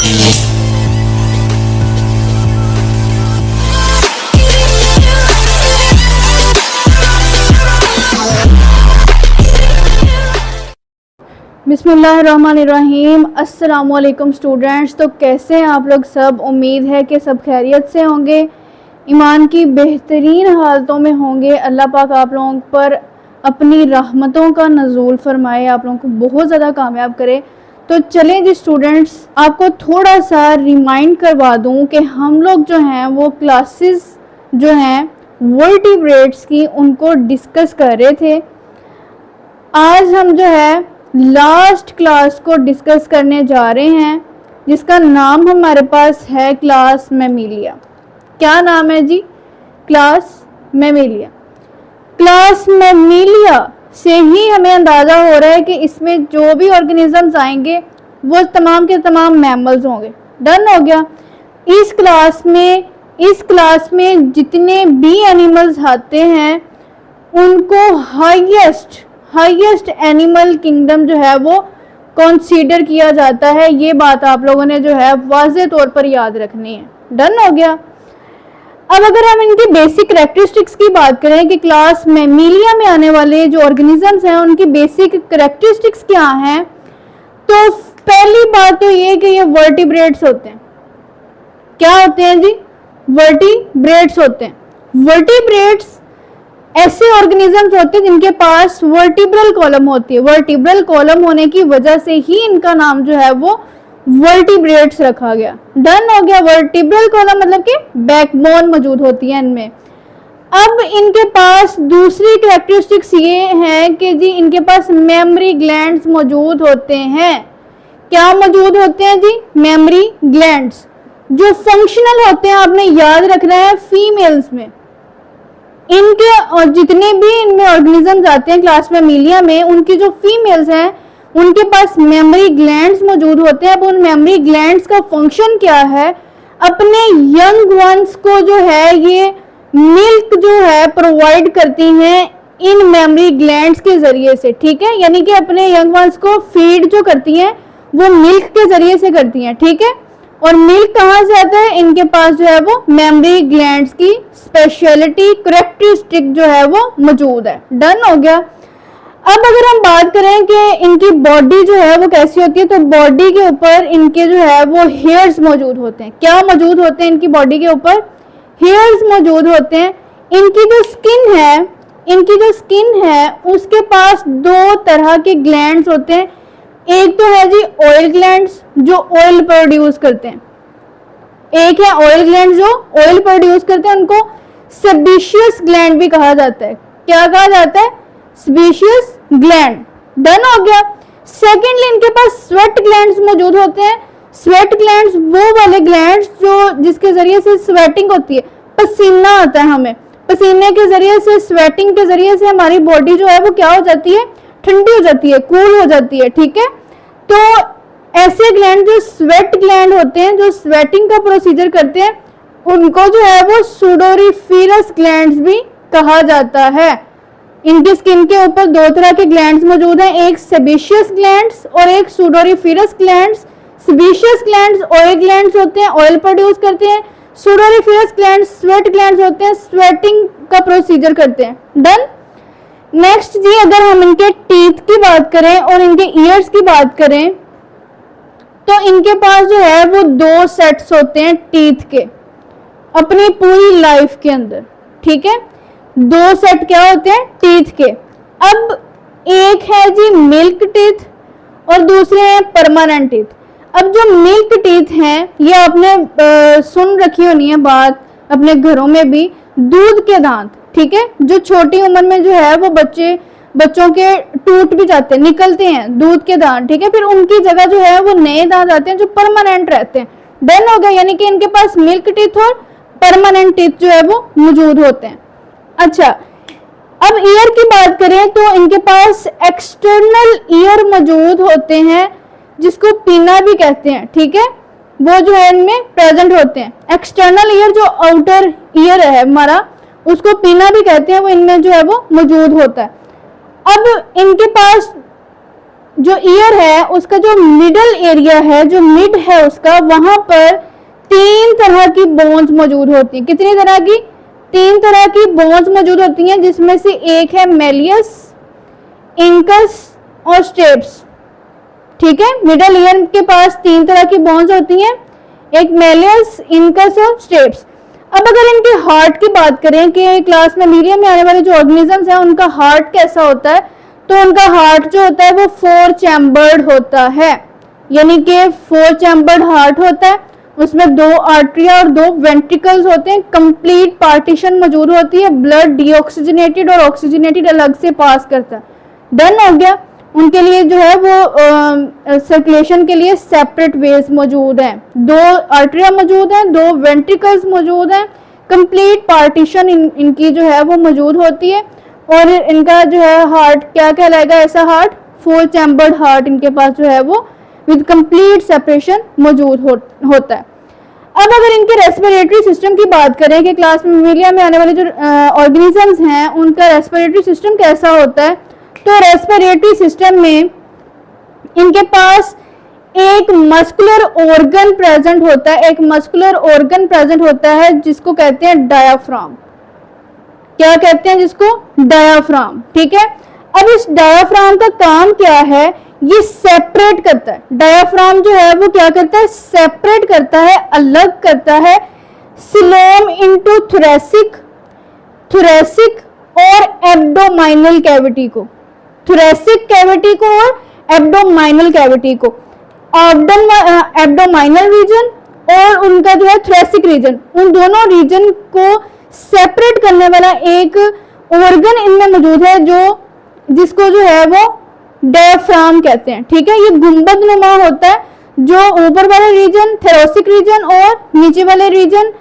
बिस्मिल्लाहिर्रहमानिर्रहीम। अस्सलामुअलैकुम स्टूडेंट्स। तो कैसे हैं आप लोग सब? उम्मीद है कि सब खैरियत से होंगे, ईमान की बेहतरीन हालतों में होंगे। अल्लाह पाक आप लोगों पर अपनी रहमतों का नज़ूल फरमाए, आप लोगों को बहुत ज़्यादा कामयाब करे। तो चलें जी स्टूडेंट्स, आपको थोड़ा सा रिमाइंड करवा दूं कि हम लोग जो हैं वो क्लासेस जो हैं वर्टिब्रेट्स की उनको डिस्कस कर रहे थे। आज हम जो है लास्ट क्लास को डिस्कस करने जा रहे हैं, जिसका नाम हमारे पास है क्लास मैमिलिया। क्या नाम है जी? Class Mammalia. क्लास मैमिलिया से ही हमें अंदाज़ा हो रहा है कि इसमें जो भी ऑर्गेनिजम्स आएंगे वो तमाम के तमाम मैमल्स होंगे। डन हो गया। इस क्लास में जितने भी एनिमल्स आते हैं उनको हाईएस्ट एनिमल किंगडम जो है वो कंसीडर किया जाता है। ये बात आप लोगों ने जो है वाज़े तौर पर याद रखनी है। डन हो गया। अब अगर हम इनकी बेसिक कैरेक्टरिस्टिक्स की बात करें कि क्लास मैमिलिया में आने वाले जो ऑर्गेनिजम्स हैं उनकी बेसिक कैरेक्टरिस्टिक्स क्या हैं, तो पहली बात तो ये कि ये वर्टिब्रेट्स होते हैं। क्या होते हैं जी? वर्टिब्रेट्स होते हैं। वर्टिब्रेट्स ऐसे ऑर्गेनिजम्स होते हैं जिनके पास वर्टिब्रल कॉलम होती है। वर्टिब्रल कॉलम होने की वजह से ही इनका नाम जो है वो वर्टिब्रेट्स रखा गया। डन हो गया। वर्टिब्रल कॉलम मतलब कि बैकबोन मौजूद होती है इनमें। अब इनके पास दूसरी कैरेक्टरिस्टिक्स ये है कि जी इनके पास मेमोरी ग्लैंड्स मौजूद होते हैं। क्या मौजूद होते हैं जी? मेमोरी ग्लैंड्स जो फंक्शनल होते हैं, आपने याद रखना है फीमेल्स में। इनके और जितने भी इनमें ऑर्गेनिजम्स आते हैं क्लास मैमिलिया में, उनकी जो फीमेल्स हैं उनके पास मेमोरी ग्लैंड्स मौजूद होते हैं। अब उन मेमोरी ग्लैंड्स का फंक्शन क्या है? अपने यंग वंस को जो है ये मिल्क जो है प्रोवाइड करती हैं इन मेमोरी ग्लैंड्स के जरिए से। ठीक है, यानी कि अपने यंग वंस को फीड जो करती हैं वो मिल्क के जरिए से करती हैं। ठीक है, और मिल्क कहाँ से आता है? इनके पास जो है वो मेमोरी ग्लैंड्स की स्पेशलिटी कैरेक्टरिस्टिक जो है वो मौजूद है। डन हो गया। अब अगर हम बात करें कि इनकी बॉडी जो है वो कैसी होती है, तो बॉडी के ऊपर इनके जो है वो हेयर्स मौजूद होते हैं। क्या मौजूद होते हैं? इनकी बॉडी के ऊपर हेयर्स मौजूद होते हैं। इनकी जो स्किन है उसके पास दो तरह के ग्लैंड्स होते हैं। एक तो है जी ऑयल ग्लैंड्स जो ऑयल प्रोड्यूस करते हैं। एक है ऑयल ग्लैंड जो ऑयल प्रोड्यूस करते हैं, उनको सेबेशियस ग्लैंड भी कहा जाता है। क्या कहा जाता है? Sebaceous gland. डन हो गया। सेकेंडली इनके पास स्वेट ग्लैंड्स मौजूद होते हैं। स्वेट ग्लैंड्स वो वाले ग्लैंड्स जो जिसके जरिए से स्वेटिंग होती है, पसीना आता है हमें, पसीने के जरिए से, स्वेटिंग के जरिए से हमारी बॉडी जो है वो क्या हो जाती है? ठंडी हो जाती है, कूल हो जाती है। ठीक है, तो ऐसे ग्लैंड जो स्वेट ग्लैंड होते हैं, जो स्वेटिंग का प्रोसीजर करते हैं, उनको जो है वो सुडोरिफेरस ग्लैंड्स भी कहा जाता है। इनकी स्किन के ऊपर दो तरह के ग्लैंड्स मौजूद हैं, एक सेबेशियस ग्लैंड्स और एक sudoriferous glands. Sebaceous glands oil glands होते हैं, ऑयल प्रोड्यूस करते हैं। सुडोरिफेरस ग्लैंड्स स्वेट ग्लैंड्स होते हैं, स्वेटिंग का प्रोसीजर करते हैं। डन। नेक्स्ट जी, अगर हम इनके टीथ की बात करें और इनके ईयर्स की बात करें, तो इनके पास जो है वो दो सेट्स होते हैं टीथ के अपनी पूरी लाइफ के अंदर। ठीक है, दो सेट क्या होते हैं? टीथ के। अब एक है जी मिल्क टीथ और दूसरे हैं परमानेंट टीथ। अब जो मिल्क टीथ हैं ये आपने सुन रखी होनी है बात अपने घरों में भी, दूध के दांत। ठीक है, जो छोटी उम्र में जो है वो बच्चों के टूट भी जाते हैं, निकलते हैं दूध के दांत। ठीक है, फिर उनकी जगह जो है वो नए दांत आते हैं जो परमानेंट रहते हैं। डन हो गया। यानी कि इनके पास मिल्क टीथ और परमानेंट टीथ जो है वो मौजूद होते हैं। अच्छा, अब ईयर की बात करें तो इनके पास एक्सटर्नल ईयर मौजूद होते हैं जिसको पीना भी कहते हैं। ठीक है, वो जो है इनमें प्रेजेंट होते हैं। एक्सटर्नल ईयर जो आउटर ईयर है हमारा, उसको पीना भी कहते हैं, वो इनमें जो है वो मौजूद होता है। अब इनके पास जो ईयर है उसका जो मिडल एरिया है, जो मिड है उसका, वहां पर 3 तरह की बोन्स मौजूद होती हैं। कितनी तरह की? 3 तरह की बोन्स मौजूद होती हैं, जिसमें से एक है मेलियस, इंकस और स्टेप्स। ठीक है, मिडल ईयर के पास 3 तरह की बोन्स होती हैं, एक मेलियस, इंकस और स्टेप्स। अब अगर इनके हार्ट की बात करें कि क्लास में मीडियम में आने वाले जो ऑर्गेनिजम्स हैं उनका हार्ट कैसा होता है, तो उनका हार्ट जो होता है वो 4 चैम्बर्ड होता है, यानी कि 4 चैम्बर्ड हार्ट होता है। उसमें 2 आर्टरिया और 2 वेंट्रिकल्स होते हैं, कंप्लीट पार्टीशन मौजूद होती है, ब्लड डीऑक्सीजनेटेड और ऑक्सीजनेटेड अलग से पास करता है। डन हो गया। उनके लिए जो है वो सर्कुलेशन के लिए सेपरेट वेज मौजूद हैं, 2 आर्टरिया मौजूद हैं, 2 वेंट्रिकल्स मौजूद हैं, कंप्लीट पार्टीशन इनकी जो है वो मौजूद होती है। और इनका जो है हार्ट क्या कहलाएगा? ऐसा हार्ट 4 चैम्बर्ड हार्ट इनके पास जो है वो विद कंप्लीट सेपरेशन मौजूद होता है। अब अगर इनके रेस्पिरेटरी सिस्टम की बात करें कि क्लास में मेमिलिया में आने वाले जो ऑर्गेनिजम्स हैं उनका रेस्पिरेटरी सिस्टम कैसा होता है, तो रेस्पिरेटरी सिस्टम में इनके पास एक मस्कुलर ऑर्गन प्रेजेंट होता है, एक मस्कुलर ऑर्गन प्रेजेंट होता है जिसको कहते हैं डायाफ्राम। क्या कहते हैं जिसको? डायाफ्राम। ठीक है, अब इस डायाफ्राम का काम क्या है? ये सेपरेट करता है। डायाफ्राम जो है वो क्या करता है? सेपरेट करता है, अलग करता है सिलोम इनटू थोरैसिक और एब्डोमाइनल कैविटी को, थोरैसिक कैविटी को और एब्डोमाइनल कैविटी को, एब्डोमाइनल रीजन और उनका जो है थोरैसिक रीजन, उन दोनों रीजन को सेपरेट करने वाला एक ऑर्गन इनमें मौजूद है जो जिसको जो है वो डायफ्राम कहते हैं। ठीक है, ये गुंबद नुमा होता है जो ऊपर वाले रीजन थोरैसिक रीजन और नीचे वाले रीजन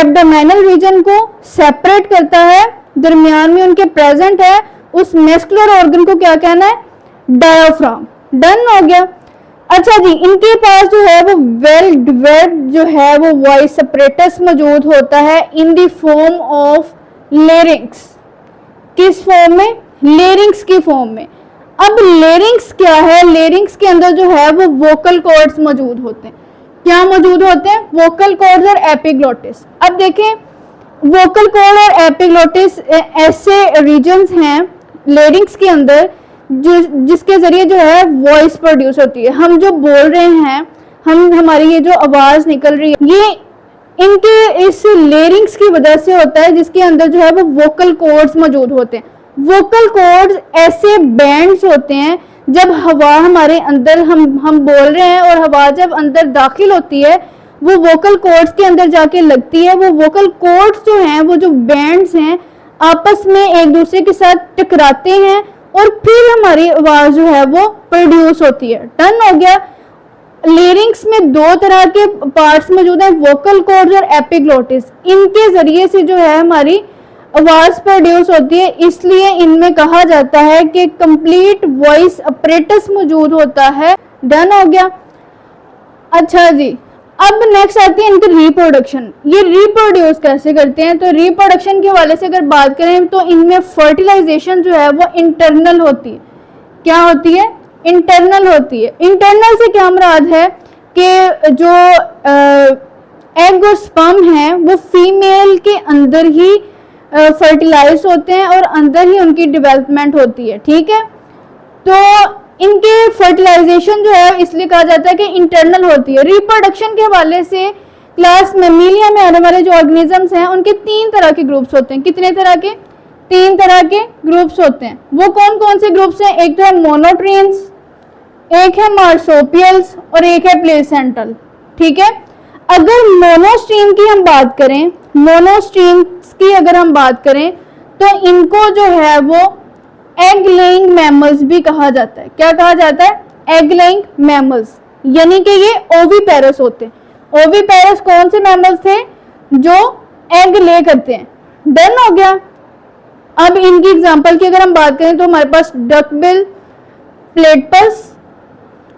एब्डोमाइनल रीजन को सेपरेट करता है, दरमियान में उनके प्रेजेंट है। उस मस्कुलर ऑर्गन को क्या कहना है? डायाफ्राम। डन हो गया। अच्छा जी, इनके पास जो है वो वेल डेवलप्ड जो है वो वॉइस सेपरेटस मौजूद होता है in the form of larynx. किस फॉर्म में? लेरिंग्स की फॉर्म में। अब लेरिंग्स क्या है? लेरिंग्स के अंदर जो है वो वोकल कॉर्ड्स मौजूद होते हैं। क्या मौजूद होते हैं? वोकल कॉर्ड्स और एपिग्लोटिस। अब देखें, वोकल कॉर्ड और एपिग्लोटिस ऐसे रीजन्स हैं लेरिंग्स के अंदर जिसके जरिए जो है वॉइस प्रोड्यूस होती है। हम जो बोल रहे हैं, हमारी ये जो आवाज निकल रही है, ये इनके इस लेरिंग्स की वजह से होता है, जिसके अंदर जो है वो वोकल कॉर्ड्स मौजूद होते हैं। वोकल कॉर्ड्स ऐसे बैंड्स होते हैं, जब हवा हमारे अंदर हम बोल रहे हैं और हवा जब अंदर दाखिल होती है वो वोकल कॉर्ड्स के अंदर जाके लगती है। वो वोकल कॉर्ड्स जो हैं, वो जो बैंड्स हैं, आपस में एक दूसरे के साथ टकराते हैं और फिर हमारी आवाज जो है वो प्रोड्यूस होती है। टर्न हो गया। लेरिंग्स में 2 तरह के पार्ट्स मौजूद हैं, वोकल कॉर्ड्स और एपिग्लोटिस। इनके जरिए से जो है हमारी आवाज प्रोड्यूस होती है, इसलिए इनमें कहा जाता है कि कंप्लीट वॉइस अपरेटस मौजूद होता है। डन हो गया। अच्छा जी, अब नेक्स्ट आती है इनकी रिप्रोडक्शन। ये रिप्रोड्यूस कैसे करते हैं? तो रिप्रोडक्शन के हवाले से अगर बात करें तो इनमें फर्टिलाइजेशन जो है वो इंटरनल होती है। क्या होती है? इंटरनल होती है। इंटरनल से क्या मुराद है कि जो एग और स्पर्म है वो फीमेल के अंदर ही फर्टिलाइज होते हैं और अंदर ही उनकी डेवलपमेंट होती है। ठीक है, तो इनके फर्टिलाइजेशन जो है इसलिए कहा जाता है कि इंटरनल होती है। रिप्रोडक्शन के हवाले से क्लास मेमिलिया में आने वाले जो ऑर्गेनिजम्स हैं उनके 3 तरह के ग्रुप्स होते हैं। कितने तरह के? 3 तरह के ग्रुप्स होते हैं। वो कौन कौन से ग्रुप्स हैं? एक तो है मोनोट्रियंस, एक है मार्सोपियल्स और एक है प्लेसेंटल। ठीक है, अगर मोनोस्ट्रीम की हम बात करें, मोनोस्ट्रीम्स की अगर हम बात करें तो इनको जो है वो एग लेइंग मैमल्स भी कहा जाता है। क्या कहा जाता है? एग लेइंग मैमल्स, यानी कि ये ओविपेरस होते हैं। ओविपेरस कौन से मैमल्स थे? जो एग ले करते हैं। डन हो गया। अब इनकी एग्जांपल की अगर हम बात करें तो हमारे पास डकबिल, प्लेटपस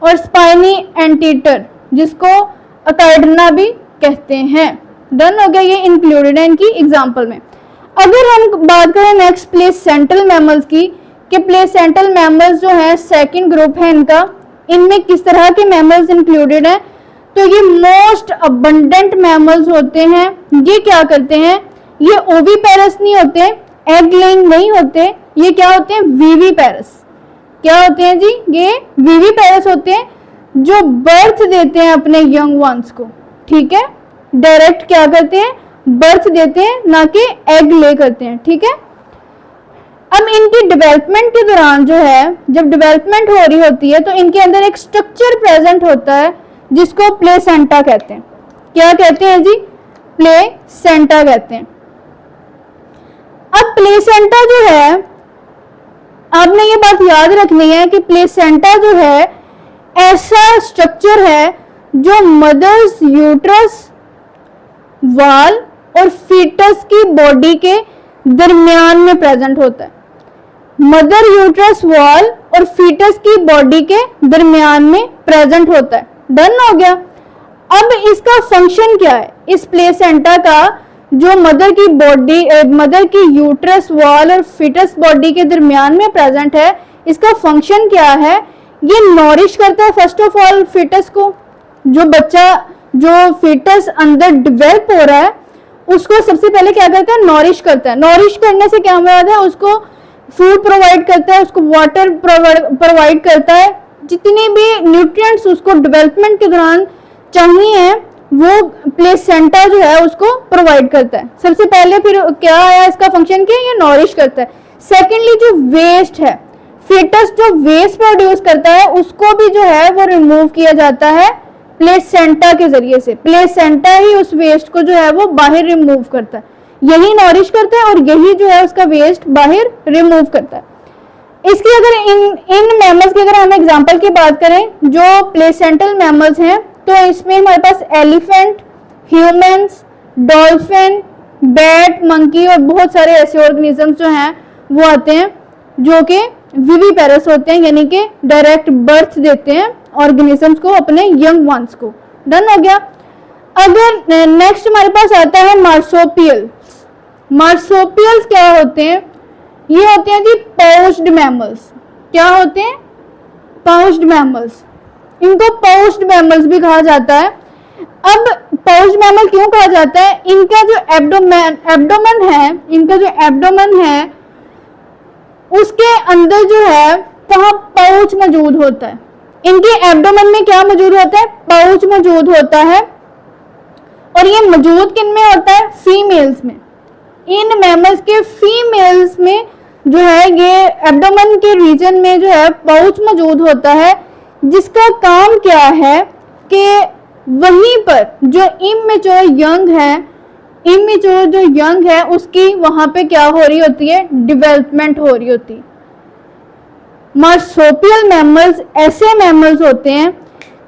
और स्पाइनी एंटीटर, जिसको अकार्डना भी कहते हैं। डन हो गया, ये इंक्लूडेड है इनकी एग्जांपल में। अगर हम बात करें नेक्स्ट प्लेसेंटल मैमल्स की, कि प्लेसेंटल मैमल्स जो है सेकंड ग्रुप है इनका, इनमें किस तरह के मैमल्स इंक्लूडेड हैं, तो ये मोस्ट अबंडेंट मैमल्स होते हैं। ये क्या करते हैं, ये ओविपेरस नहीं होते, एग लेइंग नहीं होते, ये क्या होते हैं, विविपेरस। क्या होते हैं जी, ये विविपेरस होते हैं जो बर्थ देते हैं अपने यंग वंस को, ठीक है। डायरेक्ट क्या करते हैं, बर्थ देते हैं, ना कि एग ले करते हैं, ठीक है। अब इनकी डेवलपमेंट के दौरान जो है, जब डेवलपमेंट हो रही होती है तो इनके अंदर एक स्ट्रक्चर प्रेजेंट होता है जिसको प्लेसेंटा कहते हैं। क्या कहते हैं जी, प्लेसेंटा कहते हैं। अब प्लेसेंटा जो है, आपने ये बात याद रखनी है कि प्लेसेंटा जो है ऐसा स्ट्रक्चर है जो मदर्स यूट्रस, वाल और फीटस की बॉडी के दरमियान में प्रेजेंट होता है। मदर यूट्रस, वाल और फीटस की बॉडी के दरमियान में प्रेजेंट होता है। डन हो गया। अब इसका फंक्शन क्या है, इस प्लेसेंटा का जो मदर की बॉडी, मदर की यूट्रस, वाल और फीटस बॉडी के दरमियान में प्रेजेंट है, इसका फंक्शन क्या है, ये नॉरिश करता है फर्स्ट ऑफ ऑल फीटस को। जो बच्चा, जो फीटस अंदर डेवलप हो रहा है उसको सबसे पहले क्या करता है, नॉरिश करता है। नॉरिश करने से क्या मुराद है, उसको फूड प्रोवाइड करता है, उसको वाटर प्रोवाइड करता है, जितने भी न्यूट्रिएंट्स उसको डेवलपमेंट के दौरान चाहिए वो प्लेसेंटा जो है उसको प्रोवाइड करता है सबसे पहले। फिर क्या आया इसका फंक्शन, क्या ये नॉरिश करता है। सेकेंडली जो वेस्ट है, फीटस जो वेस्ट प्रोड्यूस करता है उसको भी जो है वो रिमूव किया जाता है प्लेसेंटा के जरिए से। प्लेसेंटा ही उस वेस्ट को जो है वो बाहर रिमूव करता है, यही नॉरिश करता है और यही जो है उसका वेस्ट बाहर रिमूव करता है। इसकी अगर इन मैमल्स की अगर हम एग्जांपल की बात करें जो प्लेसेंटल मैमल्स हैं, तो इसमें हमारे पास elephant, humans, dolphin, bat, monkey और बहुत सारे ऐसे ऑर्गेनिजम्स जो हैं वो आते हैं जो कि विविपेरस होते हैं, यानी कि डायरेक्ट बर्थ देते हैं ऑर्गेनिजम्स को, अपने यंग वंस को। डन हो गया। अगर नेक्स्ट हमारे पास आता है मार्सोपियल्स। मार्सोपियल्स क्या होते हैं, ये होते हैं जी पाउच्ड मैमल्स। क्या होते हैं, पाउच्ड मैमल्स। इनको पाउच्ड मैमल्स भी कहा जाता है। अब पाउच्ड मैमल क्यों कहा जाता है, इनका जो एब्डोमेन है, इनका जो एब्डोमेन है उसके अंदर जो है वहां पाउच मौजूद होता है। इनके एब्डोमेन में क्या मौजूद होता है, पाउच मौजूद होता है। और ये मौजूद किन में होता है, फीमेल्स में। इन मैमल्स के फीमेल्स में जो है ये एब्डोमेन के रीजन में जो है पाउच मौजूद होता है, जिसका काम क्या है कि वहीं पर जो इमेच्योर यंग है, इमेच्योर जो यंग है उसकी वहां पे क्या हो रही होती है, डेवलपमेंट हो रही होती है। मार्सोपियल मैमल्स ऐसे मैमल्स होते हैं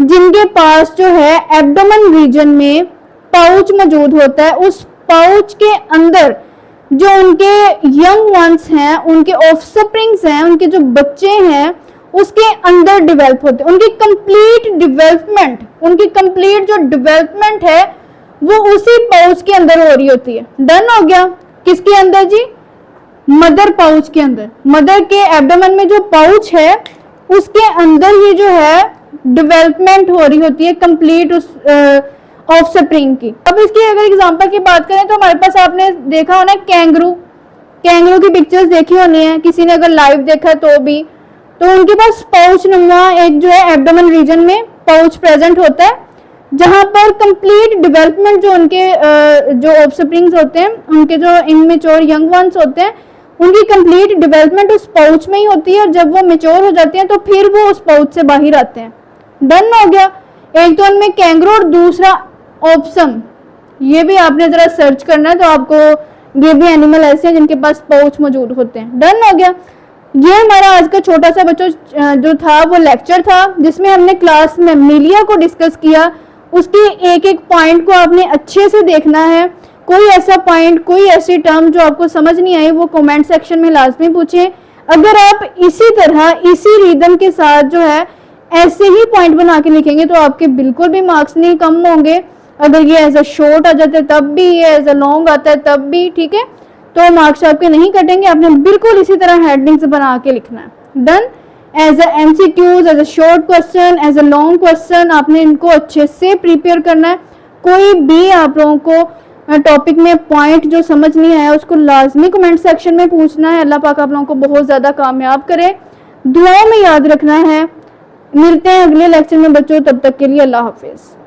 जिनके पास जो है एब्डोमेन रीजन में पाउच मौजूद होता है। उस पाउच के अंदर जो उनके यंग वंस हैं, उनके ऑफस्प्रिंग्स हैं, उनके जो बच्चे हैं उसके अंदर डेवलप होते हैं। उनकी कंप्लीट डेवलपमेंट, उनकी कंप्लीट जो डेवलपमेंट है वो उसी पाउच के अंदर हो रही होती है। डन हो गया। किसके अंदर जी, मदर पाउच के अंदर। मदर के एब्डोमेन में जो पाउच है उसके अंदर ही जो है डेवलपमेंट हो रही होती है कंप्लीट उस ऑफस्प्रिंग की। अब इसकी अगर एग्जांपल की बात करें तो हमारे पास आपने देखा होना कैंगरू, कैंगरू की पिक्चर्स देखी होनी है, किसी ने अगर लाइव देखा तो भी, तो उनके पास पाउच नुमा एक जो है एब्डोमेन रीजन में पाउच प्रेजेंट होता है, जहां पर कंप्लीट डेवलपमेंट जो उनके जो ऑफस्प्रिंग्स होते हैं, उनके जो इनमेच्योर यंग वंस होते हैं, उनकी कंप्लीट डेवलपमेंट उस पाउच में ही होती है। और जब वो मेच्योर हो जाते हैं तो फिर वो उस पाउच से बाहर आते हैं। डन हो गया। एक तो उनमें कैंगरू और दूसरा ऑप्सम, ये भी आपने जरा सर्च करना है तो आपको ये भी एनिमल ऐसे हैं जिनके पास पाउच मौजूद होते हैं। डन हो गया। ये हमारा आज का छोटा सा बच्चों जो था वो लेक्चर था जिसमें हमने क्लास में मीलिया को डिस्कस किया। उसके एक एक पॉइंट को आपने अच्छे से देखना है। कोई ऐसा पॉइंट, कोई ऐसी टर्म जो आपको समझ नहीं आई वो कमेंट सेक्शन में लाजमी पूछें। अगर आप इसी तरह इसी रिदम के साथ जो है ऐसे ही पॉइंट बना के लिखेंगे तो आपके बिल्कुल भी मार्क्स नहीं कम होंगे। अगर ये एज अ शॉर्ट आ जाता है तब भी, ये एज अ लॉन्ग आता है तब भी, ठीक है। तो मार्क्स आपके नहीं कटेंगे। आपने बिल्कुल इसी तरह हेडिंग्स बना के लिखना है। Done. As a MCQs, as a short question, as a long question आपने इनको अच्छे से प्रिपेयर करना है। कोई भी आप लोगों को टॉपिक में पॉइंट जो समझ नहीं आया उसको लाजमी कमेंट सेक्शन में पूछना है। अल्लाह पाक आप लोगों को बहुत ज़्यादा कामयाब करे। दुआओं में याद रखना है। मिलते हैं अगले लेक्चर में बच्चों, तब तक के लिए अल्लाह हाफिज़।